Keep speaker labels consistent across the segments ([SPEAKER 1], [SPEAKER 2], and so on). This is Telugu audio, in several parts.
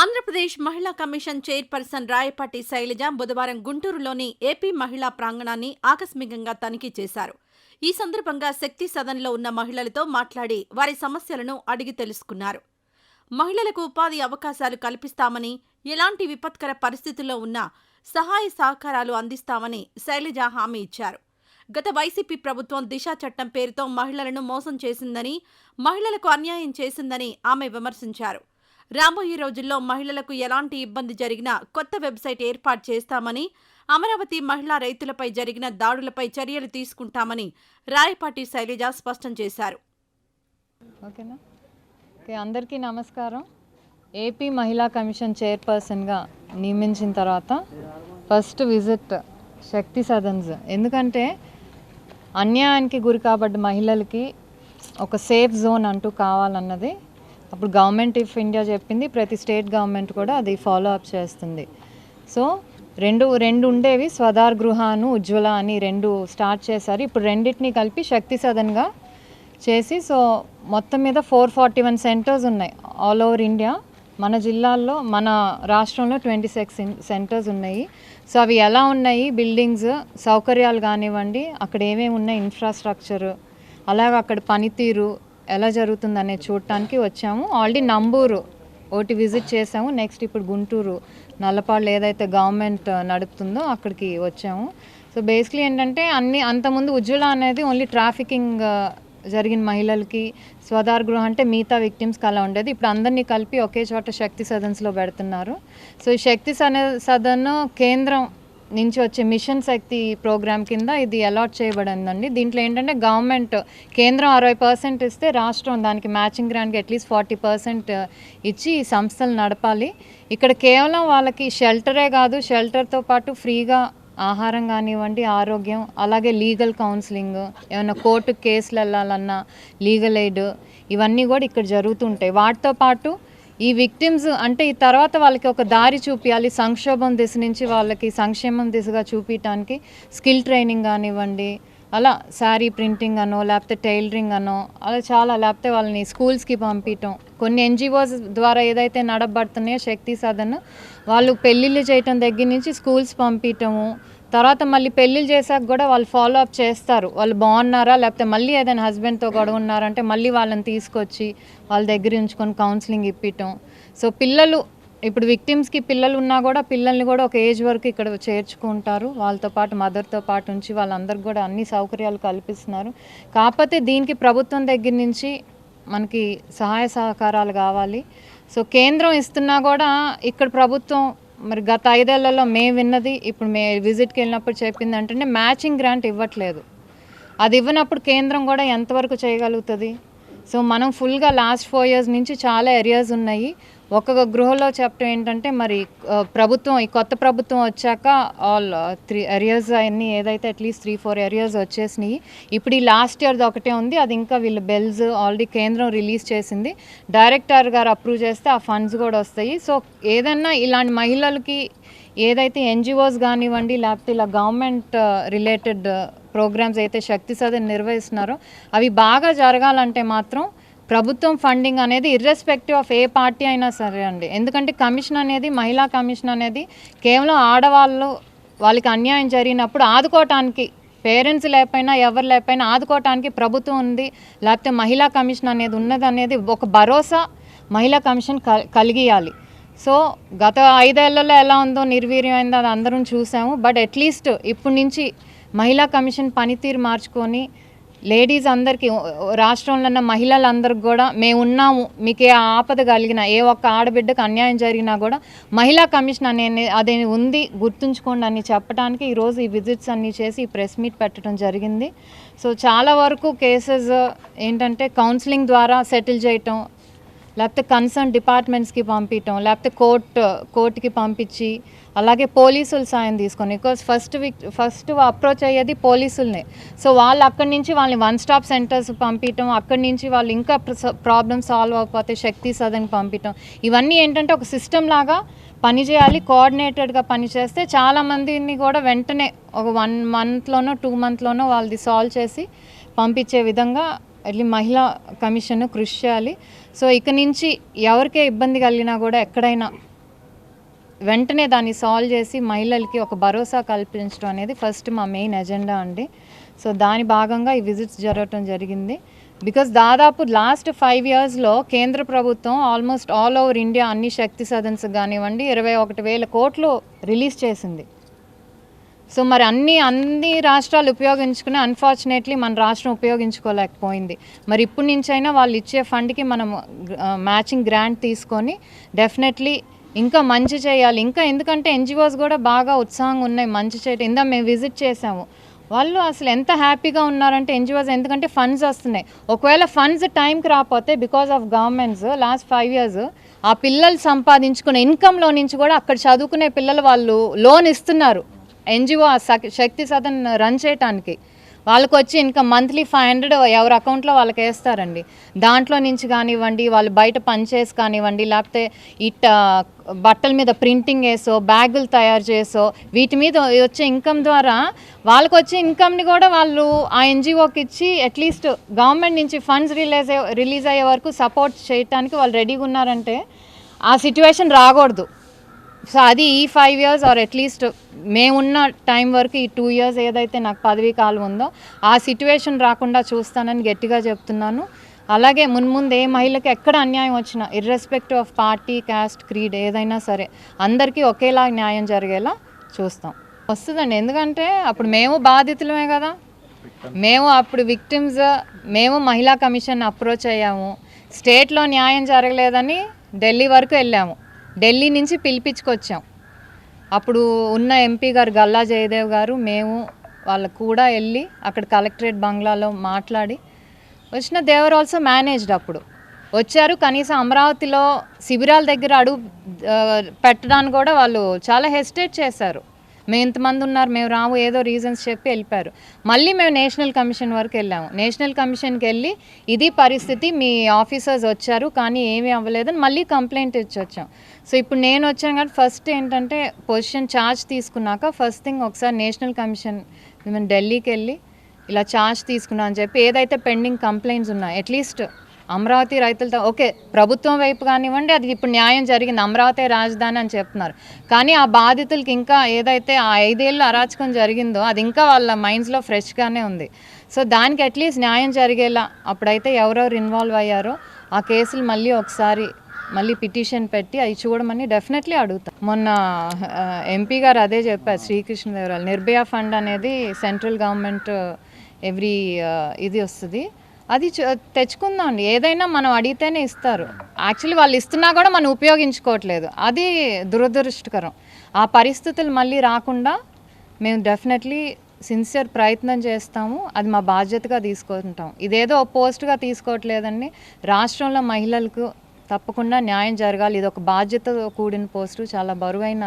[SPEAKER 1] ఆంధ్రప్రదేశ్ మహిళా కమిషన్ చైర్పర్సన్ రాయపాటి శైలజ బుధవారం గుంటూరులోని ఏపీ మహిళా ప్రాంగణాన్ని ఆకస్మికంగా తనిఖీ చేశారు. ఈ సందర్భంగా శక్తి సదన్లో ఉన్న మహిళలతో మాట్లాడి వారి సమస్యలను అడిగి తెలుసుకున్నారు. మహిళలకు ఉపాధి అవకాశాలు కల్పిస్తామని, ఎలాంటి విపత్కర పరిస్థితుల్లో ఉన్నా సహాయ సహకారాలు అందిస్తామని శైలజ హామీ ఇచ్చారు. గత వైసీపీ ప్రభుత్వం దిశా చట్టం పేరుతో మహిళలను మోసం చేసిందని, మహిళలకు అన్యాయం చేసిందని ఆమె విమర్శించారు. రాబోయే రోజుల్లో మహిళలకు ఎలాంటి ఇబ్బంది జరిగినా కొత్త వెబ్సైట్ ఏర్పాటు చేస్తామని, అమరావతి మహిళా రైతులపై జరిగిన దాడులపై చర్యలు తీసుకుంటామని రాయపాటి శైలజ స్పష్టం చేశారు.
[SPEAKER 2] అందరికీ నమస్కారం. ఏపీ మహిళా కమిషన్ చైర్పర్సన్గా నియమించిన తర్వాత ఫస్ట్ విజిట్ శక్తి సదన్స్. ఎందుకంటే అన్యాయానికి గురి కాబడ్డ మహిళలకి ఒక సేఫ్ జోన్ అంటూ కావాలన్నది అప్పుడు గవర్నమెంట్ ఆఫ్ ఇండియా చెప్పింది. ప్రతి స్టేట్ గవర్నమెంట్ కూడా అది ఫాలో అప్ చేస్తుంది. సో రెండు ఉండేవి, స్వధార్ గృహాను ఉజ్వల అని రెండు స్టార్ట్ చేశారు. ఇప్పుడు రెండింటినీ కలిపి శక్తి సదన్గా చేసి సో మొత్తం మీద 441 సెంటర్స్ ఉన్నాయి ఆల్ ఓవర్ ఇండియా. మన జిల్లాల్లో మన రాష్ట్రంలో 26 సెంటర్స్ ఉన్నాయి. సో అవి ఎలా ఉన్నాయి, బిల్డింగ్స్ సౌకర్యాలు కానివ్వండి, అక్కడ ఏమేమి ఉన్నాయి, ఇన్ఫ్రాస్ట్రక్చర్, అలాగే అక్కడ పనితీరు ఎలా జరుగుతుందనే చూడటానికి వచ్చాము. ఆల్రెడీ నంబూరు ఒకటి విజిట్ చేసాము. నెక్స్ట్ ఇప్పుడు గుంటూరు నల్లపాళ్ళు ఏదైతే గవర్నమెంట్ నడుపుతుందో అక్కడికి వచ్చాము. సో బేసిక్లీ ఏంటంటే అంతకుముందు ఉజ్వల అనేది ఓన్లీ ట్రాఫికింగ్ జరిగిన మహిళలకి, స్వధార్ గృహ అంటే మిగతా విక్టిమ్స్కి అలా ఉండేది. ఇప్పుడు అందరినీ కలిపి ఒకే చోట శక్తి సదన్స్లో పెడుతున్నారు. సో ఈ శక్తి సదన్ కేంద్రం నుంచి వచ్చే మిషన్ శక్తి ప్రోగ్రామ్ కింద ఇది అలాట్ చేయబడిందండి. దీంట్లో ఏంటంటే గవర్నమెంట్ కేంద్రం 60% ఇస్తే రాష్ట్రం దానికి మ్యాచింగ్ గ్రాంట్కి అట్లీస్ట్ 40% ఇచ్చి ఈ సంస్థలు నడపాలి. ఇక్కడ కేవలం వాళ్ళకి షెల్టరే కాదు, షెల్టర్తో పాటు ఫ్రీగా ఆహారం కానివ్వండి, ఆరోగ్యం, అలాగే లీగల్ కౌన్సిలింగ్, ఏమైనా కోర్టు కేసులు వెళ్ళాలన్నా లీగల్ ఎయిడ్, ఇవన్నీ కూడా ఇక్కడ జరుగుతుంటాయి. వాటితో పాటు ఈ విక్టిమ్స్ అంటే ఈ తర్వాత వాళ్ళకి ఒక దారి చూపించాలి, సంక్షోభం దిశ నుంచి వాళ్ళకి సంక్షేమం దిశగా చూపించడానికి స్కిల్ ట్రైనింగ్ కానివ్వండి, అలా శారీ ప్రింటింగ్ అనో లేకపోతే టైలరింగ్ అనో అలా చాలా, లేకపోతే వాళ్ళని స్కూల్స్కి పంపించటం. కొన్ని ఎన్జిఓస్ ద్వారా ఏదైతే నడబడుతున్నాయో శక్తి సదన్, వాళ్ళు పెళ్ళిళ్ళు చేయటం దగ్గర నుంచి స్కూల్స్ పంపించటము, తర్వాత మళ్ళీ పెళ్ళిళ్ళు చేశాక కూడా వాళ్ళు ఫాలో అప్ చేస్తారు. వాళ్ళు బాగున్నారా, లేకపోతే మళ్ళీ ఏదైనా హస్బెండ్తో గొడవ ఉన్నారంటే మళ్ళీ వాళ్ళని తీసుకొచ్చి వాళ్ళ దగ్గర ఉంచుకొని కౌన్సిలింగ్ ఇప్పించటం. సో పిల్లలు ఇప్పుడు విక్టిమ్స్కి పిల్లలు ఉన్నా కూడా పిల్లల్ని కూడా ఒక ఏజ్ వరకు ఇక్కడ చేర్చుకుంటారు. వాళ్ళతో పాటు మదర్తో పాటు ఉంచి వాళ్ళందరికీ కూడా అన్ని సౌకర్యాలు కల్పిస్తున్నారు. కాకపోతే దీనికి ప్రభుత్వం దగ్గర నుంచి మనకి సహాయ సహకారాలు కావాలి. సో కేంద్రం ఇస్తున్నా కూడా ఇక్కడ ప్రభుత్వం మరి గత 5 ఏళ్లలో మేము విన్నది, ఇప్పుడు విజిట్కి వెళ్ళినప్పుడు చెప్పింది అంటే మ్యాచింగ్ గ్రాంట్ ఇవ్వట్లేదు. అది ఇవ్వనప్పుడు కేంద్రం కూడా ఎంతవరకు చేయగలుగుతుంది? సో మనం ఫుల్గా లాస్ట్ 4 years నుంచి చాలా ఏరియాస్ ఉన్నాయి. ఒక్కొక్క గృహలో చెప్పడం ఏంటంటే మరి ప్రభుత్వం ఈ కొత్త ప్రభుత్వం వచ్చాక ఆల్ 3 ఏరియాస్ అన్నీ ఏదైతే అట్లీస్ట్ 3-4 ఏరియాస్ వచ్చేసినాయి. ఇప్పుడు ఈ లాస్ట్ ఇయర్ది ఒకటే ఉంది, అది ఇంకా వీళ్ళు బెల్స్ ఆల్రెడీ కేంద్రం రిలీజ్ చేసింది. డైరెక్టర్ గారు అప్రూవ్ చేస్తే ఆ ఫండ్స్ కూడా వస్తాయి. సో ఏదన్నా ఇలాంటి మహిళలకి ఏదైతే ఎన్జిఓస్ కానివ్వండి, లేకపోతే ఇలా గవర్నమెంట్ రిలేటెడ్ ప్రోగ్రామ్స్ అయితే శక్తి సదన్ నిర్వహిస్తున్నారో అవి బాగా జరగాలంటే మాత్రం ప్రభుత్వం ఫండింగ్ అనేది ఇర్రెస్పెక్టివ్ ఆఫ్ ఏ పార్టీ అయినా సరే అండి. ఎందుకంటే కమిషన్ అనేది, మహిళా కమిషన్ అనేది కేవలం ఆడవాళ్ళు వాళ్ళకి అన్యాయం జరిగినప్పుడు ఆదుకోవటానికి, పేరెంట్స్ లేకపోయినా ఎవరు లేకపోయినా ఆదుకోవటానికి ప్రభుత్వం ఉంది, లేకపోతే మహిళా కమిషన్ అనేది ఉన్నది అనేది ఒక భరోసా మహిళా కమిషన్ కలిగియాలి. సో గత 5 ఏళ్లలో ఎలా ఉందో నిర్వీర్యమైందో అది అందరం చూసాము. బట్ అట్లీస్ట్ ఇప్పటి నుంచి మహిళా కమిషన్ పనితీరు మార్చుకొని లేడీస్ అందరికీ, రాష్ట్రంలో ఉన్న మహిళలందరికీ కూడా మేము ఉన్నాము, మీకు ఏ ఆపద కలిగినా, ఏ ఒక్క ఆడబిడ్డకు అన్యాయం జరిగినా కూడా మహిళా కమిషన్ అదే ఉంది, గుర్తుంచుకోండి అని చెప్పడానికి ఈరోజు ఈ విజిట్స్ అన్నీ చేసి ఈ ప్రెస్ మీట్ పెట్టడం జరిగింది. సో చాలా వరకు కేసెస్ ఏంటంటే కౌన్సిలింగ్ ద్వారా సెటిల్ చేయటం, లేకపోతే కన్సర్న్ డిపార్ట్మెంట్స్కి పంపించటం, లేకపోతే కోర్టుకి పంపించి, అలాగే పోలీసుల సాయం తీసుకొని, బికాజ్ ఫస్ట్ అప్రోచ్ అయ్యేది పోలీసులనే. సో వాళ్ళు అక్కడి నుంచి వాళ్ళని 1 stop సెంటర్స్ పంపించటం, అక్కడి నుంచి వాళ్ళు ఇంకా ప్రాబ్లమ్ సాల్వ్ అవ్వకపోతే శక్తి సదన్కి పంపించటం, ఇవన్నీ ఏంటంటే ఒక సిస్టమ్ లాగా పనిచేయాలి. కోఆర్డినేటెడ్గా పనిచేస్తే చాలామందిని కూడా వెంటనే ఒక 1 monthలోనో 2 monthలోనో వాళ్ళది సాల్వ్ చేసి పంపించే విధంగా అట్లీ మహిళా కమిషన్ కృషి చేయాలి. సో ఇక నుంచి ఎవరికే ఇబ్బంది కలిగినా కూడా ఎక్కడైనా వెంటనే దాన్ని సాల్వ్ చేసి మహిళలకి ఒక భరోసా కల్పించడం అనేది ఫస్ట్ మా మెయిన్ ఎజెండా అండి. సో దాని భాగంగా ఈ విజిట్స్ జరగటం జరిగింది. బికాస్ దాదాపు లాస్ట్ 5 yearsలో కేంద్ర ప్రభుత్వం ఆల్మోస్ట్ ఆల్ ఓవర్ ఇండియా అన్ని శక్తి సదన్స్ కానివ్వండి 21,000 కోట్లు రిలీజ్ చేసింది. సో మరి అన్ని రాష్ట్రాలు ఉపయోగించుకుని అన్ఫార్చునేట్లీ మన రాష్ట్రం ఉపయోగించుకోలేకపోయింది. మరి ఇప్పటి నుంచైనా వాళ్ళు ఇచ్చే ఫండ్కి మనం మ్యాచింగ్ గ్రాంట్ తీసుకొని డెఫినెట్లీ ఇంకా మంచి చేయాలి. ఇంకా ఎందుకంటే ఎన్జిఓస్ కూడా బాగా ఉత్సాహంగా ఉన్నాయి మంచి చేయటం. ఇందా మేము విజిట్ చేసాము, వాళ్ళు అసలు ఎంత హ్యాపీగా ఉన్నారంటే ఎన్జిఓస్, ఎందుకంటే ఫండ్స్ వస్తున్నాయి. ఒకవేళ ఫండ్స్ టైంకి రాకపోతే because of governments last 5 years ఆ పిల్లలు సంపాదించుకునే ఇన్కంలో నుంచి కూడా అక్కడ చదువుకునే పిల్లలు వాళ్ళు లోన్ ఇస్తున్నారు ఎన్జిఓ శక్తి సదన్ రన్ చేయటానికి. వాళ్ళకి వచ్చి ఇంకా మంత్లీ 500 ఎవరి అకౌంట్లో వాళ్ళకి వేస్తారండి. దాంట్లో నుంచి కానివ్వండి, వాళ్ళు బయట పనిచేసి కానివ్వండి, లేకపోతే బట్టల మీద ప్రింటింగ్ వేసో బ్యాగులు తయారు చేసో వీటి మీద వచ్చే ఇన్కమ్ ద్వారా వాళ్ళకి వచ్చే ఇన్కమ్ని కూడా వాళ్ళు ఆ ఎన్జిఓకి ఇచ్చి అట్లీస్ట్ గవర్నమెంట్ నుంచి ఫండ్స్ రిలీజ్ అయ్యే వరకు సపోర్ట్ చేయడానికి వాళ్ళు రెడీగా ఉన్నారంటే ఆ సిచ్యువేషన్ రాకూడదు. సో అది ఈ 5 years ఆర్ అట్లీస్ట్ మేమున్న టైం వరకు ఈ 2 years ఏదైతే నాకు పదవీ కాలం ఉందో ఆ సిచ్యువేషన్ రాకుండా చూస్తానని గట్టిగా చెప్తున్నాను. అలాగే మున్ముందు ఏ మహిళకి ఎక్కడ అన్యాయం వచ్చినా irrespective of party, caste, creed ఏదైనా సరే అందరికీ ఒకేలా న్యాయం జరిగేలా చూస్తాం. వస్తుందండి, ఎందుకంటే అప్పుడు మేము బాధితులమే కదా, మేము అప్పుడు విక్టిమ్స్. మేము మహిళా కమిషన్ అప్రోచ్ అయ్యాము, స్టేట్లో న్యాయం జరగలేదని ఢిల్లీ వరకు వెళ్ళాము, ఢిల్లీ నుంచి పిలిపించుకొచ్చాం. అప్పుడు ఉన్న ఎంపీ గారు గల్లా జయదేవ్ గారు మేము వాళ్ళకు కూడా వెళ్ళి అక్కడ కలెక్టరేట్ బంగ్లాలో మాట్లాడి వచ్చిన. దేవర్ ఆల్సో మేనేజ్డ్. అప్పుడు వచ్చారు, కనీసం అమరావతిలో శిబిరాల దగ్గర అడుగు పెట్టడానికి కూడా వాళ్ళు చాలా హెసిటేట్ చేశారు. మేము ఇంతమంది ఉన్నారు, మేము రాము, ఏదో రీజన్స్ చెప్పి వెళ్ళిపోయారు. మళ్ళీ మేము నేషనల్ కమిషన్ వరకు వెళ్ళాము. నేషనల్ కమిషన్కి వెళ్ళి ఇది పరిస్థితి, మీ ఆఫీసర్స్ వచ్చారు కానీ ఏమీ అవ్వలేదని మళ్ళీ కంప్లైంట్ ఇచ్చి వచ్చాం. సో ఇప్పుడు నేను వచ్చాను కాబట్టి ఫస్ట్ ఏంటంటే పొజిషన్ ఛార్జ్ తీసుకున్నాక ఫస్ట్ థింగ్ ఒకసారి నేషనల్ కమిషన్ మేము ఢిల్లీకి వెళ్ళి ఇలా ఛార్జ్ తీసుకున్నాం అని చెప్పి ఏదైతే పెండింగ్ కంప్లైంట్స్ ఉన్నాయో అట్లీస్ట్ అమరావతి రైతులతో ఓకే, ప్రభుత్వం వైపు కానివ్వండి అది ఇప్పుడు న్యాయం జరిగింది, అమరావతి రాజధాని అని చెప్తున్నారు. కానీ ఆ బాధితులకి ఇంకా ఏదైతే ఆ 5 ఏళ్ళు అరాచకం జరిగిందో అది ఇంకా వాళ్ళ మైండ్స్లో ఫ్రెష్గానే ఉంది. సో దానికి అట్లీస్ట్ న్యాయం జరిగేలా అప్పుడైతే ఎవరెవరు ఇన్వాల్వ్ అయ్యారో ఆ కేసులు మళ్ళీ ఒకసారి మళ్ళీ పిటిషన్ పెట్టి అవి చూడమని డెఫినెట్లీ అడుగుతాం. మొన్న ఎంపీ గారు అదే చెప్పారు, శ్రీకృష్ణదేవరాయలు నిర్భయ ఫండ్ అనేది సెంట్రల్ గవర్నమెంట్ ఎవ్రీ ఇది వస్తుంది, అది తెచ్చుకుందాం అండి. ఏదైనా మనం అడిగితేనే ఇస్తారు. యాక్చువల్లీ వాళ్ళు ఇస్తున్నా కూడా మనం ఉపయోగించుకోవట్లేదు, అది దురదృష్టకరం. ఆ పరిస్థితులు మళ్ళీ రాకుండా మేము డెఫినెట్లీ సిన్సియర్ ప్రయత్నం చేస్తాము, అది మా బాధ్యతగా తీసుకుంటాం. ఇదేదో పోస్ట్గా తీసుకోవట్లేదండి, రాష్ట్రంలో మహిళలకు తప్పకుండా న్యాయం జరగాలి. ఇది ఒక బాధ్యతతో కూడిన పోస్టు, చాలా బరువైన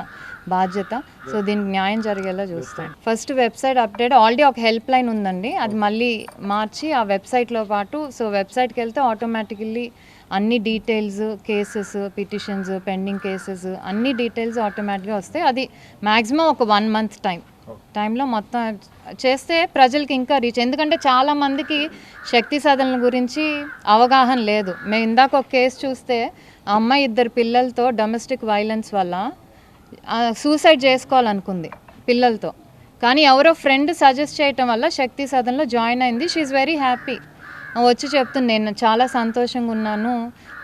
[SPEAKER 2] బాధ్యత. సో దీనికి న్యాయం జరిగేలా చూస్తాం. ఫస్ట్ వెబ్సైట్ అప్డేట్ ఆల్రెడీ ఒక హెల్ప్ లైన్ ఉందండి, అది మళ్ళీ మార్చి ఆ వెబ్సైట్లో పాటు సో వెబ్సైట్కి వెళ్తే ఆటోమేటికల్లీ అన్ని details, cases, petitions, pending cases అన్ని డీటెయిల్స్ ఆటోమేటిక్గా వస్తాయి. అది మ్యాక్సిమం ఒక 1 month టైంలో మొత్తం చేస్తే ప్రజలకి ఇంకా రీచ్. ఎందుకంటే చాలామందికి శక్తి సదనల గురించి అవగాహన లేదు. మేము ఇందాక ఒక కేసు చూస్తే ఆ అమ్మాయి 2 పిల్లలతో డొమెస్టిక్ వైలెన్స్ వల్ల సూసైడ్ చేసుకోవాలనుకుంది పిల్లలతో, కానీ ఎవరో ఫ్రెండ్ సజెస్ట్ చేయటం వల్ల శక్తి సదన్లో జాయిన్ అయింది. She is very happy. వచ్చి చెప్తుంది, నేను చాలా సంతోషంగా ఉన్నాను,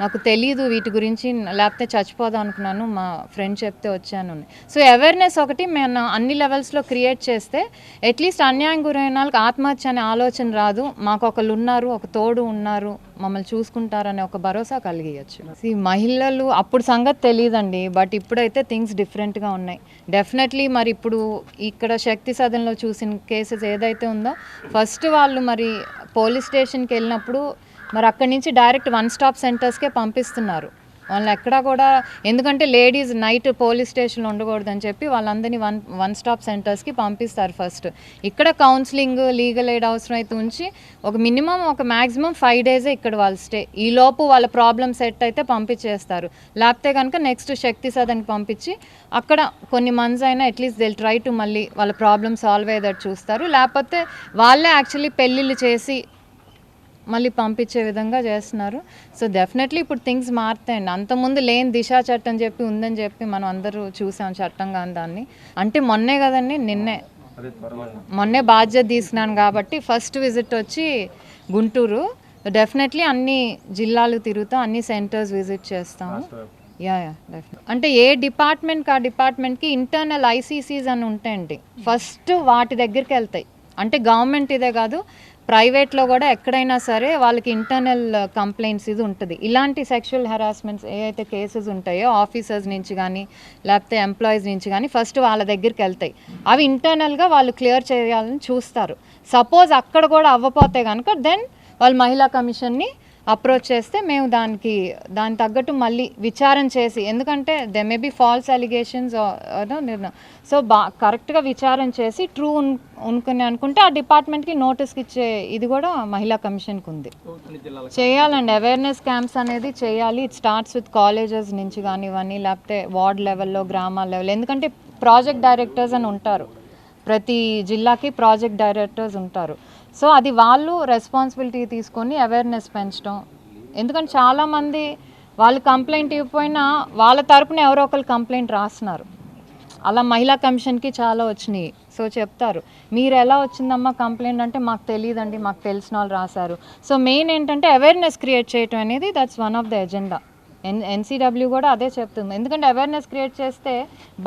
[SPEAKER 2] నాకు తెలియదు వీటి గురించి, లేకపోతే చచ్చిపోదాం అనుకున్నాను, మా ఫ్రెండ్ చెప్తే వచ్చాను. సో అవేర్నెస్ ఒకటి మేము అన్ని లెవెల్స్లో క్రియేట్ చేస్తే అట్లీస్ట్ అన్యాయం గురైన వాళ్ళకి ఆత్మహత్య అనే ఆలోచన రాదు. మాకు ఒకళ్ళు ఉన్నారు, ఒక తోడు ఉన్నారు, మమ్మల్ని చూసుకుంటారనే ఒక భరోసా కలిగియచ్చు. ఈ మహిళలు అప్పుడు సంగతి తెలియదండి, బట్ ఇప్పుడైతే థింగ్స్ డిఫరెంట్గా ఉన్నాయి డెఫినెట్లీ. మరి ఇప్పుడు ఇక్కడ శక్తి సదన్లో చూసిన కేసెస్ ఏదైతే ఉందో ఫస్ట్ వాళ్ళు మరి పోలీస్ స్టేషన్కి వెళ్ళినప్పుడు మరి అక్కడి నుంచి డైరెక్ట్ 1-stop సెంటర్స్కే పంపిస్తున్నారు వాళ్ళని ఎక్కడా కూడా. ఎందుకంటే లేడీస్ నైట్ పోలీస్ స్టేషన్లో ఉండకూడదని చెప్పి వాళ్ళందరినీ వన్ స్టాప్ సెంటర్స్కి పంపిస్తారు ఫస్ట్. ఇక్కడ కౌన్సిలింగ్, లీగల్ ఎయిడ్ అవసరం అయితే ఉంచి ఒక మినిమం ఒక మ్యాక్సిమం 5 days ఇక్కడ వాళ్ళు స్టే. ఈలోపు వాళ్ళ ప్రాబ్లమ్ సెట్ అయితే పంపించేస్తారు, లేకపోతే కనుక నెక్స్ట్ శక్తి సదన్కి పంపించి అక్కడ కొన్ని మంత్స్ అయినా అట్లీస్ట్ దిల్ ట్రై టు మళ్ళీ వాళ్ళ ప్రాబ్లమ్ సాల్వ్ అయ్యేటట్టు చూస్తారు. లేకపోతే వాళ్ళే యాక్చువల్లీ పెళ్ళిళ్ళు చేసి మళ్ళీ పంపించే విధంగా చేస్తున్నారు. సో డెఫినెట్లీ ఇప్పుడు థింగ్స్ మారుతాయండి. అంతకుముందు లేని దిశా చట్టం చెప్పి ఉందని చెప్పి మనం అందరూ చూసాం చట్టంగా దాన్ని. అంటే మొన్నే కదండి, మొన్నే బాధ్యత తీసుకున్నాను కాబట్టి ఫస్ట్ విజిట్ వచ్చి గుంటూరు. డెఫినెట్లీ అన్ని జిల్లాలు తిరుగుతాం, అన్ని సెంటర్స్ విజిట్ చేస్తాము. Yeah definite. అంటే ఏ డిపార్ట్మెంట్కి ఆ డిపార్ట్మెంట్కి ఇంటర్నల్ ఐసీసీస్ అని ఉంటాయండి. ఫస్ట్ వాటి దగ్గరికి వెళ్తాయి. అంటే గవర్నమెంట్ ఇదే కాదు, ప్రైవేట్లో కూడా ఎక్కడైనా సరే వాళ్ళకి ఇంటర్నల్ కంప్లైంట్స్ ఇది ఉంటుంది. ఇలాంటి సెక్షువల్ హెరాస్మెంట్స్ ఏవైతే కేసెస్ ఉంటాయో ఆఫీసర్స్ నుంచి కానీ లేకపోతే ఎంప్లాయీస్ నుంచి కానీ ఫస్ట్ వాళ్ళ దగ్గరికి వెళ్తాయి. అవి ఇంటర్నల్గా వాళ్ళు క్లియర్ చేయాలని చూస్తారు. సపోజ్ అక్కడ కూడా అవ్వపోతే కనుక దెన్ వాళ్ళు మహిళా కమిషన్ని అప్రోచ్ చేస్తే మేము దాని తగ్గట్టు మళ్ళీ విచారణ చేసి, ఎందుకంటే they may be false allegations so కరెక్ట్గా విచారణ చేసి ట్రూ అనుకుంటే ఆ డిపార్ట్మెంట్కి నోటీస్కి ఇచ్చే ఇది కూడా మహిళా కమిషన్కి ఉంది. చేయాలండి, అవేర్నెస్ క్యాంప్స్ అనేది చేయాలి. ఇట్ స్టార్ట్స్ విత్ కాలేజెస్ నుంచి కానివ్వండి, లేకపోతే వార్డ్ లెవెల్లో, గ్రామాల లెవెల్. ఎందుకంటే ప్రాజెక్ట్ డైరెక్టర్స్ అని ఉంటారు, ప్రతి జిల్లాకి ప్రాజెక్ట్ డైరెక్టర్స్ ఉంటారు. సో అది వాళ్ళు రెస్పాన్సిబిలిటీ తీసుకొని అవేర్నెస్ పెంచడం. ఎందుకంటే చాలామంది వాళ్ళు కంప్లైంట్ ఇవ్వకపోయినా వాళ్ళ తరపున ఎవరో ఒకరు కంప్లైంట్ రాస్తున్నారు. అలా మహిళా కమిషన్కి చాలా వచ్చినాయి. సో చెప్తారు, మీరు ఎలా వచ్చిందమ్మా కంప్లైంట్ అంటే మాకు తెలియదండి, మాకు తెలిసిన వాళ్ళు రాశారు. సో మెయిన్ ఏంటంటే అవేర్నెస్ క్రియేట్ చేయటం అనేది that's one of the agenda. NCW కూడా అదే చెప్తుంది. ఎందుకంటే అవేర్నెస్ క్రియేట్ చేస్తే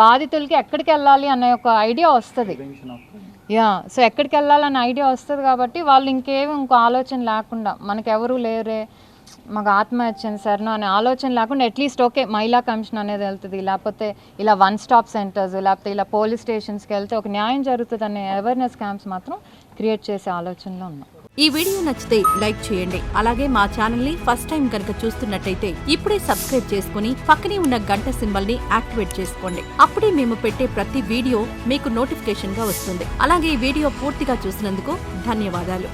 [SPEAKER 2] బాధితులకి ఎక్కడికి వెళ్ళాలి అనే ఒక ఐడియా వస్తుంది. సో ఎక్కడికి వెళ్ళాలనే ఐడియా వస్తుంది కాబట్టి వాళ్ళు ఇంకో ఆలోచన లేకుండా, మనకెవరూ లేరే, మాకు ఆత్మహత్య సరేనో అనే ఆలోచన లేకుండా అట్లీస్ట్ ఓకే మహిళా కమిషన్ అనేది వెళ్తుంది, లేకపోతే ఇలా వన్ స్టాప్ సెంటర్స్, లేకపోతే ఇలా పోలీస్ స్టేషన్స్కి వెళ్తే ఒక న్యాయం జరుగుతుంది అనే అవేర్నెస్ క్యాంప్స్ మాత్రం క్రియేట్ చేసే ఆలోచనలో ఉన్నాం.
[SPEAKER 1] ఈ వీడియో నచ్చితే లైక్ చేయండి. అలాగే మా ఛానల్ ని ఫస్ట్ టైం కనుక చూస్తున్నట్టయితే ఇప్పుడే సబ్స్క్రైబ్ చేసుకుని పక్కనే ఉన్న గంట సింబల్ ని యాక్టివేట్ చేసుకోండి. అప్పుడే మేము పెట్టే ప్రతి వీడియో మీకు నోటిఫికేషన్ గా వస్తుంది. అలాగే ఈ వీడియో పూర్తిగా చూసినందుకు ధన్యవాదాలు.